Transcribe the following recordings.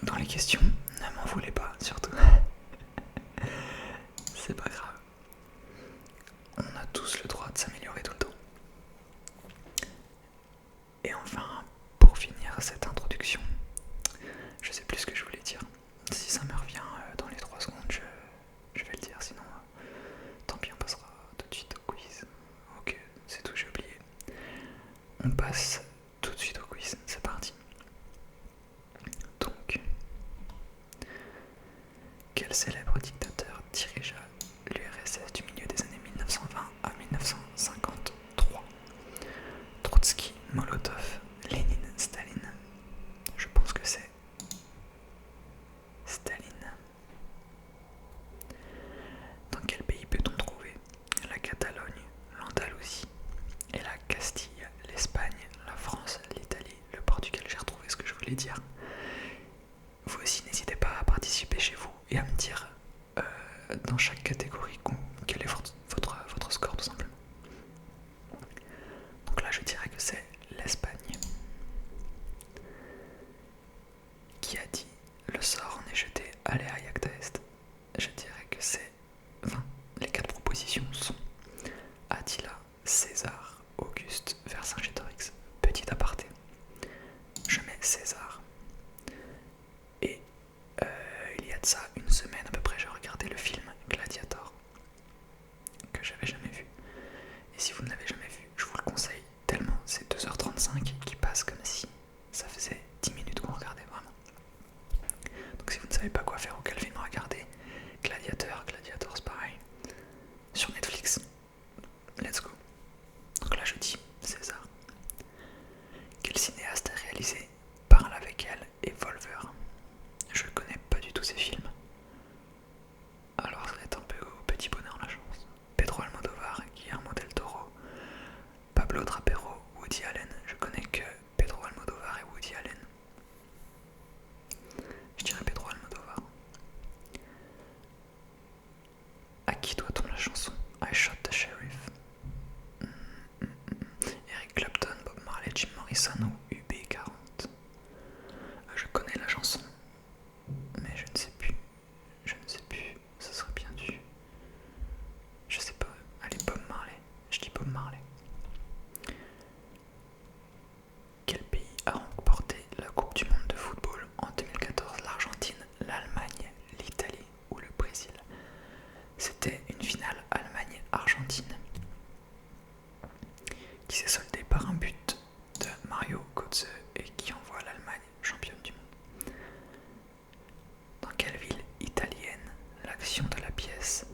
dans les questions, ne m'en voulez pas, surtout. C'est pas grave. On a tous le droit de s'améliorer tout le temps. Et enfin, pour finir cette introduction, je sais plus ce que je voulais dire. Si ça me revient dans les 3 secondes, je vais le dire, sinon tant pis, on passera tout de suite au quiz. Ok, c'est tout, j'ai oublié. On passe tout de suite au quiz, c'est parti. Donc, quel célèbre dictateur dirigea l'URSS du milieu des années 1920 à 1953? Trotsky, Molotov, Lénine, Staline. Je pense que c'est Staline. Dans quel pays peut-on trouver la Catalogne, l'Andalousie et la Castille, l'Espagne, la France, l'Italie, le Portugal? J'ai retrouvé ce que je voulais dire. Vous aussi, n'hésitez pas à participer chez vous et à me dire dans chaque catégorie quel est votre score tout simplement. Donc là, je dirais que c'est l'Espagne. Qui a dit le sort en est jeté, allez à Jagd Est? Je dirais que c'est 20. Les 4 propositions sont Attila, César, Auguste, Vercingétorix. Petit aparté, je mets César. Et il y a de ça une semaine à peu près, j'ai regardé le film Gladiator, que j'avais jamais vu. Et si vous ne l'avez jamais vu, je vous le conseille tellement, c'est 2h35 qui passe comme si ça faisait 10 minutes qu'on regardait vraiment. Donc si vous ne savez pas quoi faire ou quel film regarder, Gladiator c'est pareil. Sur Netflix, let's go. Donc là je dis César. Quel cinéaste a réalisé Parle avec elle et Volver? Je connais pas du tout ces films. Alors ça va être un peu au petit bonheur la chance. Pedro Almodovar, Guillermo del Toro, Pablo Trapero, Woody Allen. Je connais que Pedro Almodovar et Woody Allen. Je dirais Pedro Almodovar. À qui doit-on la chanson I Shot the Sheriff? Eric Clapton, Bob Marley, Jim Morrison ou UB40? Je connais la chanson, mais je ne sais plus. Ça serait bien dû. Je sais pas. Allez, Bob Marley. Je dis Bob Marley. Quel pays a remporté la Coupe du Monde de football en 2014? L'Argentine, l'Allemagne, l'Italie ou le Brésil? C'était une finale Allemagne-Argentine qui s'est soldée par un but de Mario Götze et qui envoie l'Allemagne championne du monde. Dans quelle ville italienne l'action de la pièce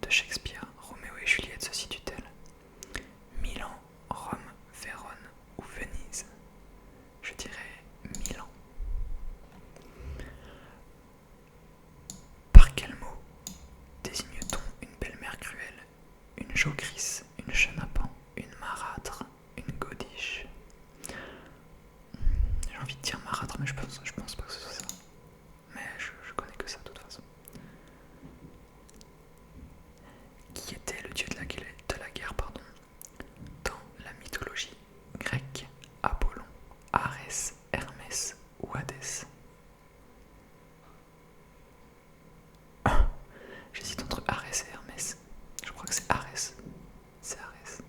de Shakespeare, Roméo et Juliette, se situe-t-elle? Milan, Rome, Vérone ou Venise? Je dirais Milan. Par quel mot désigne-t-on une belle-mère cruelle, une jocrisse, une chenapan, une marâtre, une godiche? J'ai envie de dire marâtre, mais je pense pas que ce soit ça. Mais je connais que ça de toute façon. Qui était le dieu de la guerre, dans la mythologie grecque? Apollon, Arès, Hermès ou Hadès? J'hésite entre Arès et Hermès. Je crois que c'est Arès. C'est Arès.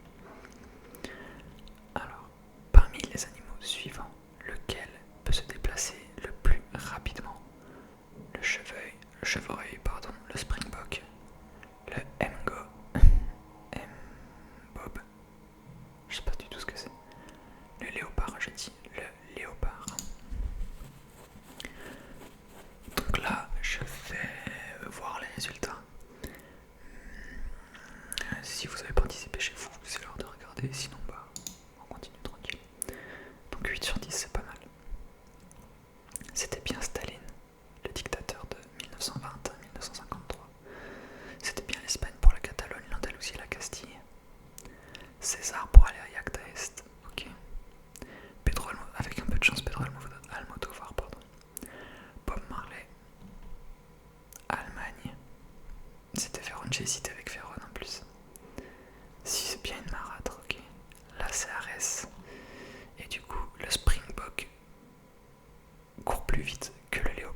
Alors, parmi les animaux suivants, lequel peut se déplacer le plus rapidement? Le chevreuil, le springbok, le mbob, je sais pas du tout ce que c'est. Le léopard, je dis le léopard. Donc là, je vais voir les résultats. Si vous avez participé chez vous, c'est l'heure de regarder, sinon bah on continue tranquille. Donc 8 sur 10, c'est pas mal. C'était bien Staline, le dictateur de 1920 à 1953. C'était bien l'Espagne pour la Catalogne, l'Andalousie et la Castille. César pour aller à Jagd Est, ok. Avec un peu de chance, Pedro Almodovar, pardon. Bob Marley, Allemagne. C'était Vérone, j'ai hésité avec Vérone en plus. Si c'est bien une marâtre, ok. Là c'est Arès. Et du coup, le springbok court plus vite que le léopard.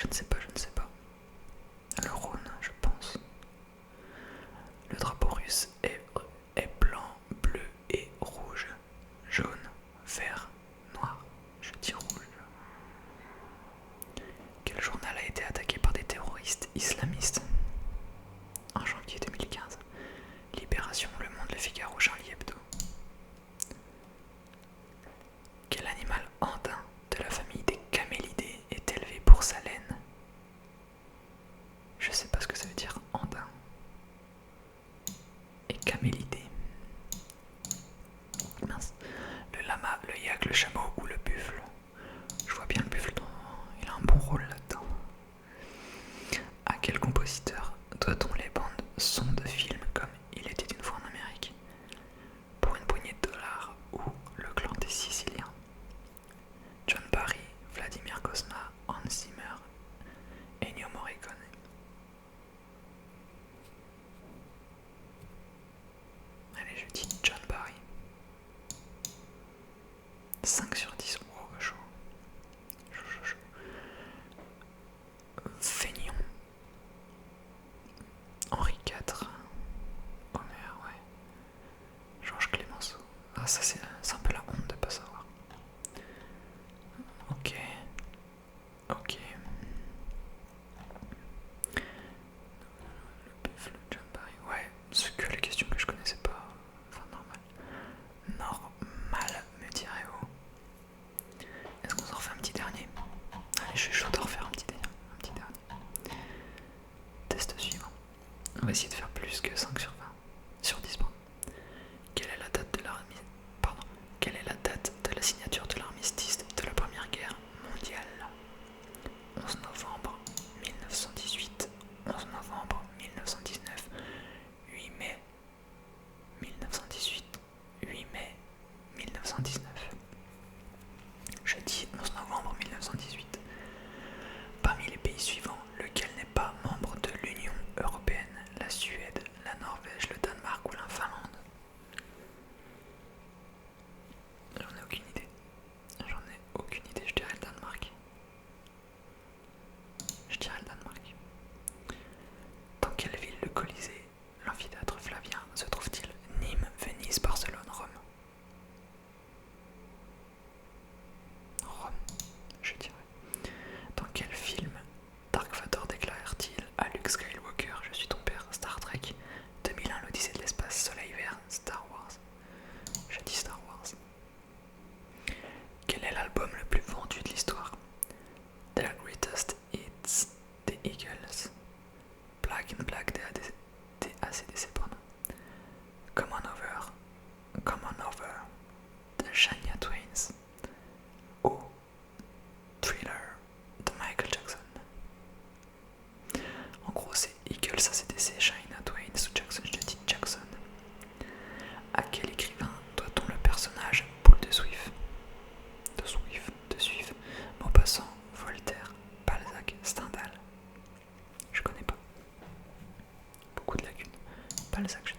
Je ne sais pas, je ne sais pas. Le Rhône, je pense. Le drapeau russe est blanc, bleu et rouge. Jaune, vert, noir. Je dis rouge. Quel journal a été attaqué par des terroristes islamistes en janvier 2015? Libération, Le Monde, Le Figaro, Charlie Hebdo. Quel animal andin de la famille des camélidés est élevé pour sa laine? Je sais pas ce que ça veut dire andin et camélidé. Mince. Le lama, le yak, le chameau ou le buffle? Je vois bien le buffle, il a un bon rôle là-dedans. À quel compositeur doit-on les bandes son de films comme Il était une fois en Amérique, Pour une poignée de dollars ou Le clan des Siciliens? John Barry, Vladimir Cosma, Hans Zimmer, Ennio Morricone. Allez, je dis John Barry. 5 sur 10, wow, chaud. Chaud. Fénion. Henri IV. Homer, ouais. Georges Clemenceau. Ah, ça c'est un peu la honte de pas savoir. Ok. Le buffle, John Barry. Ouais, c'est que les questions que je connaissais pas. Enfin, normal. Normal, me direz-vous. Est-ce qu'on s'en refait un petit dernier? Allez, je suis chaud de refaire un petit dernier. Test suivant. On va essayer de faire plus que 5 sur 20. Sur 10, pardon. Quelle est la date de la signature de l'armistice de la Première Guerre mondiale? 11 novembre 1918, 11 novembre 1919, 8 mai 1918, 8 mai 1919. Je dis 11 novembre 1918. Parmi les pays suivants, lequel n'est pas membre de l'Union européenne? La Suède, la Norvège, le Danemark ou la Finlande? J'en ai aucune idée. Je dirais le Danemark. Dans quelle ville le Colisée, l'amphithéâtre Flavien, se trouve-t-il? Nîmes, Venise, Barcelone, Rome? Rome, je dirais. Dans quel film Dark Vador déclare-t-il à Luke Skywalker: je suis ton père? Star Trek, 2001, l'Odyssée de l'espace, Soleil vert, Star Wars? Je dis Star Wars. Quel est l'album le plus vendu de l'histoire? The Greatest Hits des Eagles, Black in Black des AC/DC, pardon, Come On Over de Shania Twain ou Thriller de Michael Jackson? En gros, c'est Eagles, AC/DC, Shania Twain ou Jackson. Je dis Jackson. À quel écrivain doit-on le personnage Paul de Swift? Maupassant, Voltaire, Balzac, Stendhal? Je connais pas. Beaucoup de lacunes. Balzac, je